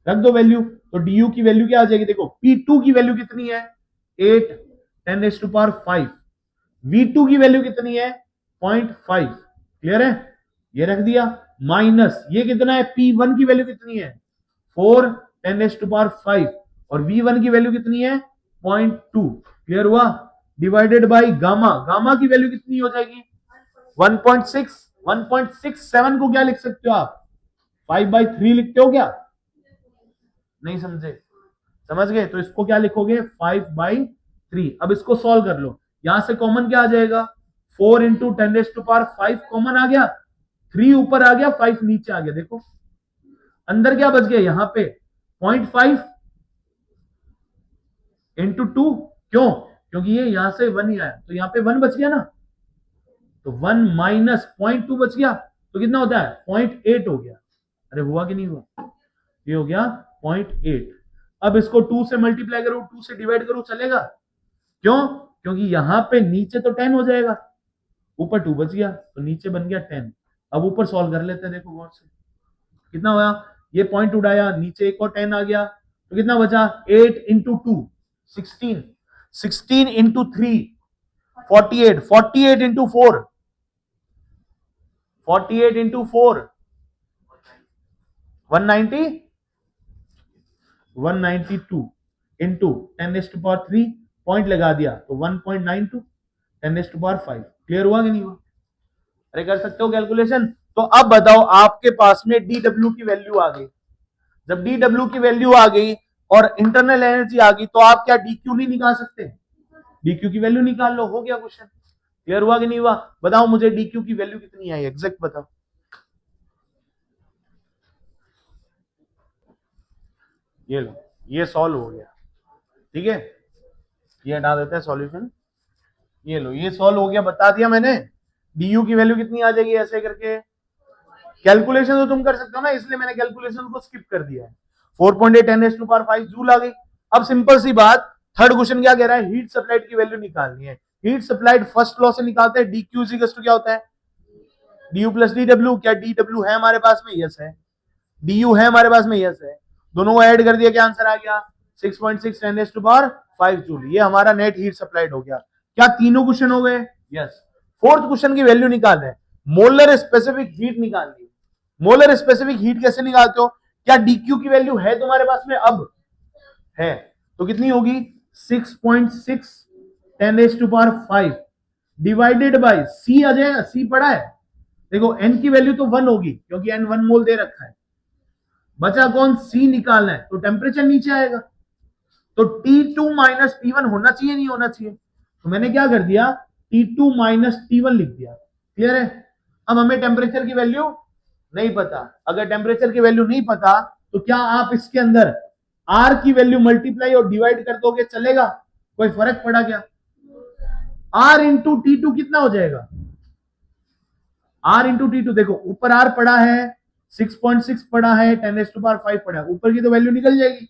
रख दो वैल्यू, तो डी यू की वैल्यू क्या आ जाएगी? देखो P2 की वैल्यू कितनी है? 8 10⁵ V2 की वैल्यू कितनी है? 0.5। क्लियर है? ये रख दिया, माइनस ये कितना है? P1 की वैल्यू कितनी है? 4 10⁵, और V1 की वैल्यू कितनी है? 0.2। क्लियर हुआ? डिवाइडेड बाय गामा, गामा की वैल्यू कितनी हो जाएगी? 1.6। 1.67 को क्या लिख सकते हो आप? 5/3 लिखते हो क्या? नहीं समझे? समझ गए? तो इसको क्या लिखोगे? 5/3। अब इसको सॉल्व कर लो, यहां से कॉमन क्या आ जाएगा? 4 इंटू 10⁵ कॉमन आ गया, 3 ऊपर आ गया, 5 नीचे आ गया। देखो अंदर क्या बच गया? यहां पे 0.5 इंटू 2। क्यों? क्योंकि ये यहां से 1 ही आया, तो यहां पे 1 बच गया ना, तो 1 माइनस 0.2 बच गया, तो कितना होता है? 0.8 हो गया। अरे हुआ कि नहीं हुआ? ये हो गया 0.8। अब इसको 2 से मल्टीप्लाई करो, 2 से डिवाइड करो, चलेगा? क्यों? क्योंकि यहां पे नीचे तो 10 हो जाएगा, ऊपर 2 बच गया, तो नीचे बन गया 10। अब ऊपर सॉल्व कर लेते हैं, देखो गौर से कितना हुआ? ये पॉइंट उड़ाया, नीचे एक और 10 आ गया, तो कितना बचा? 8 into 2 16, 16 into 3 48, 48 into 4 48 into 4 190, 192 into 10⁻3 point लगा दिया, तो 1.92 10⁵ क्लियर हुआ कि नहीं हुआ? अरे कर सकते हो कैलकुलेशन? तो अब बताओ, आपके पास में डी डब्ल्यू की वैल्यू आ गई। जब डी डब्ल्यू की वैल्यू आ गई और इंटरनल एनर्जी आ गई, तो आप क्या डी क्यू नहीं निकाल सकते? डी क्यू की वैल्यू निकाल लो, हो गया क्वेश्चन। क्लियर हुआ कि नहीं हुआ? बताओ मुझे डी क्यू की वैल्यू कितनी आई, एग्जैक्ट बताओ। ये लो, ये सॉल्व हो गया, ठीक है, ये हटा देते हैं सॉल्यूशन। ये लो, ये सॉल्व हो गया, बता दिया मैंने। डी यू की वैल्यू कितनी आ जाएगी ऐसे करके? कैलकुलेशन तो तुम कर सकते हो ना, इसलिए मैंने कैलकुलेशन को स्किप कर दिया है। 4.8 10⁵ जूल आ गई। अब सिंपल सी बात, थर्ड क्वेश्चन क्या कह रहा है? हीट सप्लाइड की वैल्यू निकालनी है। हीट सप्लाइड फर्स्ट लॉ से निकालते हैं, डी क्यू इक्वल्स टू क्या होता है? D you plus D W. क्या डी डब्ल्यू है हमारे पास में? यस है। डी यू है हमारे पास में? यस है। दोनों को ऐड कर दिया, क्या आंसर आ गया? 6.6 10⁵ जूल। ये हमारा नेट हीट सप्लाइड हो गया। क्या तीनों क्वेश्चन हो गए? यस। फोर्थ क्वेश्चन की वैल्यू निकाल रहे हैं, मोलर स्पेसिफिक हीट निकालनी है। मोलर स्पेसिफिक हीट कैसे निकालते हो? क्या डीक्यू की वैल्यू है तुम्हारे पास में? अब है तो कितनी होगी? 6.6 10⁵ डिवाइडेड बाय सी आ जाएगा, सी पड़ा है देखो, एन की वैल्यू तो 1 होगी क्योंकि एन 1 मोल दे रखा है, बचा कौन? सी निकालना है, तो टेम्परेचर नीचे आएगा, तो T2 माइनस T1 होना चाहिए, नहीं होना चाहिए? तो मैंने क्या कर दिया, T2 माइनस T1 लिख दिया। क्लियर है? अब हमें टेम्परेचर की वैल्यू नहीं पता। अगर टेम्परेचर की वैल्यू नहीं पता तो क्या आप इसके अंदर R की वैल्यू मल्टीप्लाई और डिवाइड कर दोगे, चलेगा? कोई फर्क पड़ा क्या? R इंटू T2 कितना हो जाएगा? R इंटू T2 देखो, ऊपर R पड़ा है, 6.6 पड़ा है, 10⁵ पड़ा है, ऊपर की तो वैल्यू निकल जाएगी।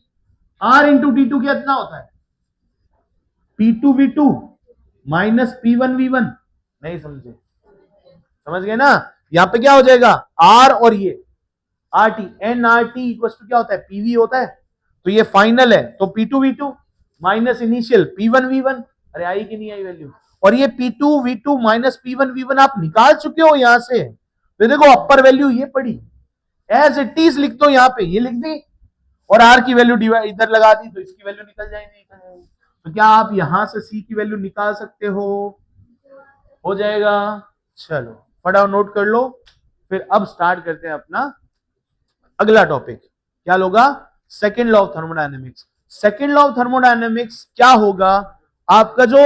R इंटू T2 कितना होता है? P2V2 minus P1V1। नहीं समझे? समझ गए ना? यहां पे क्या हो जाएगा? R और ये RT, NRT इक्वल टू क्या होता है? PV होता है। तो ये फाइनल है, तो P2V2 माइनस इनिशियल P1V1। अरे आई कि नहीं आई वैल्यू? और ये P2V2 माइनस P1V1 आप निकाल चुके हो यहां से। तो देखो अपर वैल्यू ये पड़ी, एज इट इज लिख दो, यहां पे ये लिख दी और आर की वैल्यू इधर लगा दी, तो इसकी वैल्यू निकल जाएगी। तो क्या आप यहां से सी की वैल्यू निकाल सकते हो? हो जाएगा। चलो फटाफट नोट कर लो, फिर अब स्टार्ट करते हैं अपना अगला टॉपिक। क्या होगा? Second law of thermodynamics. Second law of thermodynamics क्या होगा? आपका जो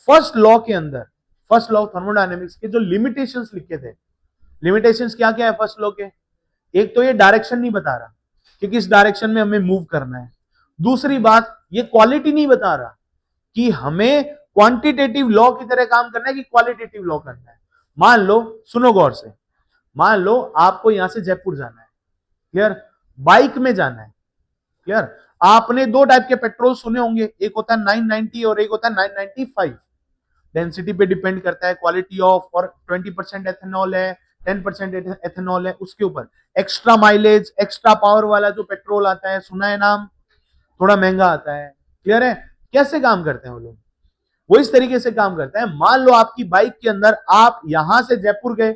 फर्स्ट लॉ के अंदर, फर्स्ट लॉ ऑफ थर्मोडायनेमिक्स के जो लिमिटेशंस लिखे थे, लिमिटेशंस क्या क्या है फर्स्ट लॉ के? एक तो ये डायरेक्शन नहीं बता रहा कि किस डायरेक्शन में हमें मूव करना है। दूसरी बात, ये क्वालिटी नहीं बता रहा कि हमें क्वांटिटेटिव लॉ की तरह काम करना है कि क्वालिटेटिव लॉ करना है। मान लो, सुनो गौर से, मान लो आपको यहां से जयपुर जाना है, क्लियर? बाइक में जाना है, क्लियर? आपने दो टाइप के पेट्रोल सुने होंगे, एक होता है 990 और एक होता है 995। डेंसिटी पे डिपेंड करता है, क्वालिटी ऑफ, और 20% एथेनॉल है, 10% एथेनॉल है, उसके ऊपर एक्स्ट्रा माइलेज, एक्स्ट्रा पावर वाला जो पेट्रोल आता है, सुना है नाम? थोड़ा महंगा आता है, क्लियर है? कैसे काम करते हैं वो लोग? वो इस तरीके से काम करते हैं, मान लो आपकी बाइक के अंदर आप यहां से जयपुर गए,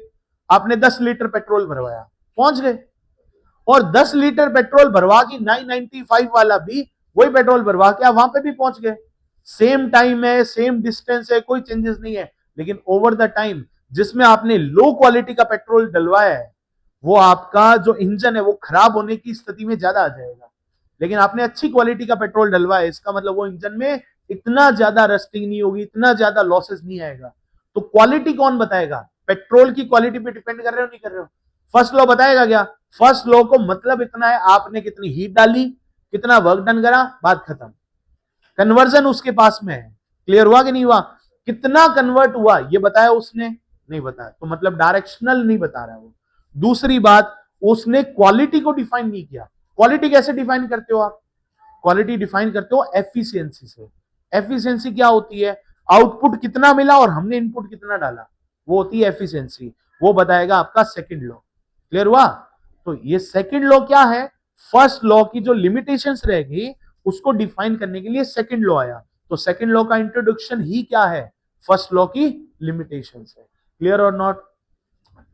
आपने 10 लीटर पेट्रोल भरवाया, पहुंच गए, और 10 लीटर पेट्रोल भरवा के 995 वाला भी वही पेट्रोल भरवा के आप वहां पे भी पहुंच गए। सेम टाइम है, सेम डिस्टेंस है, कोई चेंजेस नहीं है, लेकिन ओवर द टाइम जिसमें आपने लो क्वालिटी का पेट्रोल डलवाया है, वो आपका जो इंजन है वो खराब होने की स्थिति में ज्यादा आ जाएगा। लेकिन आपने अच्छी क्वालिटी का पेट्रोल डलवाया, इसका मतलब वो इंजन में इतना ज्यादा रस्टिंग नहीं होगी, इतना ज्यादा लॉसेस नहीं आएगा। तो क्वालिटी कौन बताएगा? पेट्रोल की क्वालिटी पे डिपेंड कर रहे हो, नहीं कर रहे हो? फर्स्ट लॉ बताएगा क्या? फर्स्ट लॉ को मतलब इतना है, आपने कितनी हीट डाली, कितना वर्क डन करा, बात खत्म। कन्वर्जन उसके पास में है। क्लियर हुआ कि नहीं हुआ? कितना कन्वर्ट हुआ ये बताया उसने? नहीं बताया, तो मतलब डायरेक्शनल नहीं बता रहा है वो। दूसरी बात, उसने क्वालिटी को डिफाइन नहीं किया। क्वालिटी कैसे डिफाइन करते हो आप? क्वालिटी डिफाइन करते हो एफिशिएंसी से। एफिशिएंसी क्या होती है? आउटपुट कितना मिला और हमने इनपुट कितना डाला, वो होती है एफिशिएंसी। वो बताएगा आपका सेकंड लॉ। क्लियर हुआ? तो ये सेकंड लॉ क्या है? फर्स्ट लॉ की जो लिमिटेशंस रहेगी उसको डिफाइन करने के लिए सेकंड लॉ आया। तो सेकंड लॉ का इंट्रोडक्शन ही क्या है? फर्स्ट लॉ की लिमिटेशंस है। क्लियर और नॉट?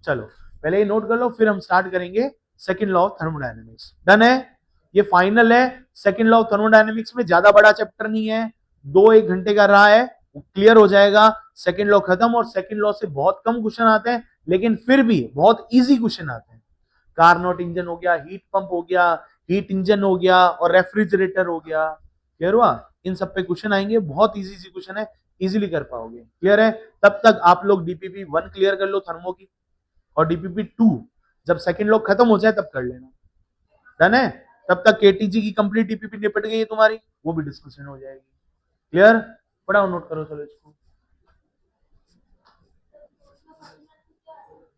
चलो पहले ये नोट कर लो, फिर हम स्टार्ट करेंगे second law of thermodynamics. Done है? ये फाइनल है। सेकंड लॉ ऑफ थर्मोडायनेमिक्स में ज्यादा बड़ा चैप्टर नहीं है, 2-1 घंटे का रहा है, क्लियर हो जाएगा। सेकंड लॉ खत्म, और सेकंड लॉ से बहुत कम क्वेश्चन आते हैं, लेकिन फिर भी बहुत इजी क्वेश्चन आते हैं। कार्नोट इंजन हो गया, हीट पंप हो गया, हीट इंजन हो गया, और रेफ्रिजरेटर हो गया। क्लियर हुआ? इन सब पे क्वेश्चन आएंगे, बहुत इजी सी क्वेश्चन है, इजीली कर पाओगे। क्लियर है? तब तक आप लोग डीपीपी 1 क्लियर कर लो थर्मो की, और डीपीपी 2 जब सेकंड लॉ खत्म हो जाए तब कर लेना। डन है? तब तक केटीजी की कंप्लीट डीपीपी निपट गई है तुम्हारी, वो भी डिस्कशन हो जाएगी। क्लियर? बड़ा नोट करो चलो इसको।